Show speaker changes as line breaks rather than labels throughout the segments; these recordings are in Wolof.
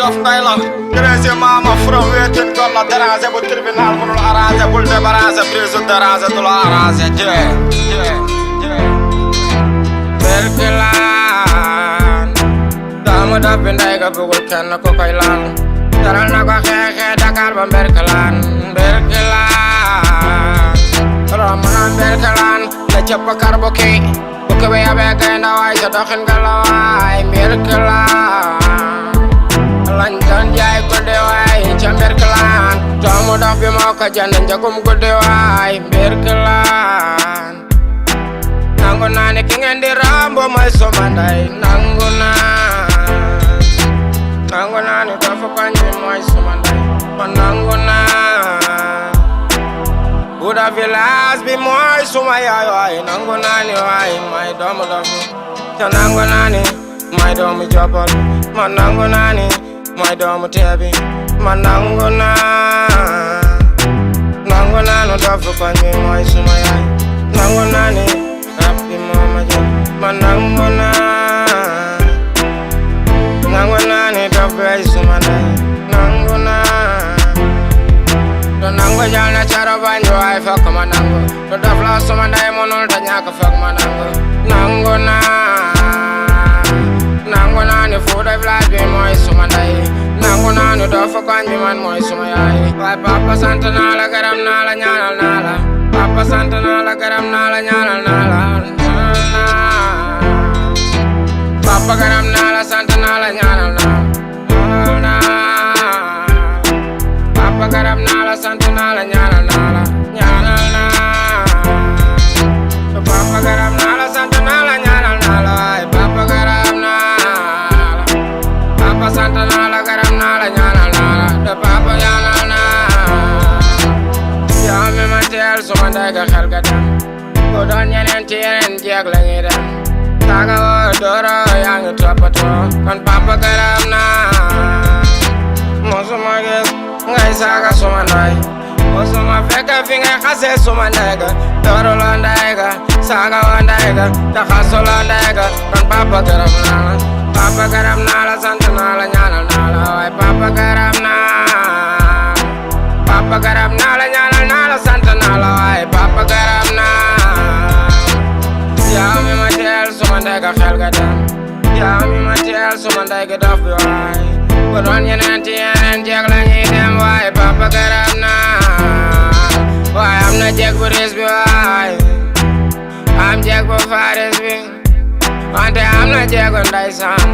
dof ngay la Grèce mama from wetin kon la déranger bu tribunal mënul arranger bul débarranger prise déranger du la arranger Berkelan dama dof bi ndey ga bugul kenn ko koy laal taral na ko xeexe Dakar ba Berkelan Roman Berkelan la cëpp karboki bukke be yabe gay ndawaay sa doxin nga la waay Berkelan lañ doon jaay guddi waay ca Berkelan doomu dof bi moo ko jënd njëgum guddi waay Berkelan nangu naa ne ki ngeen di rambo mooy suma ndey nangu naa ne dafa koñ bi mooy suma ndey man nangu naa Buda village bi mooy suma yaay waay nangu naa ni waay may doomu dof te nangu naa ni may doomu jopol man nangu naa ni may doomu teebi man nangu naa nu dofu koñ bi mooy suma yaay nangu naa ni rap bi moo ma jël man nangu naa ni dof bi suma ndey nangu naa to nangu jal na caro banjo ay fokk ma nangu to dof la suma ndey mënul ta ñàkk fokk ma nangu nangu naa ni Fuuta village bi mooy suma ndey nangu naa ni dofu koñ bi man mooy suma yaay waay papa sant naa la gërëm naa la ñaanal naa la papa sant naa la gërëm naa la ñaanal naa la papa gërëm naa la sant naa la ñaanal naa papa gërëm naa la sant naa la ñaanal naa la papa gërëm naa la sant naa la ñaanal naa la waay papa gërëm naa la papa sant naa la gërëm naa la ñaanal naa la te papa ñaanal naa yow mi ma teel suma ndey ga xel ga dem ku doon ñeneen ci yeneen jeeg la ñuy dem taaga woo dooro yaa ngi toppatoo kon papa gërëm naa mosuma gis ngay saaga suma ndey mosuma fekk fi ngay xase suma ndey ga dooro loo ndey ga saaga woo ndey ga te xasu loo ndey ga kon papa gërëm naa la papa gërëm naa la sant naa la ñaanal naa la waay papa gërëm naa la ñaanal naa la sant naa la waay papa gërëm naa yow mi ma teel suma ndey ga xel ga dem yow mi ma teel suma ndey ga dof bi waay bu doon yeneen ci yeneen jeeg la ñuy dem waay papa gërëm naa waay am na jeeg bu riis bi waay am jeeg bu faaris bi wante am na jeegu ndeysaan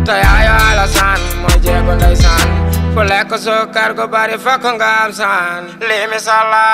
te yaayu Alasaan mooy jeegu ndeysaan ku lekk suukar gu bari fokk nga am saan lii misala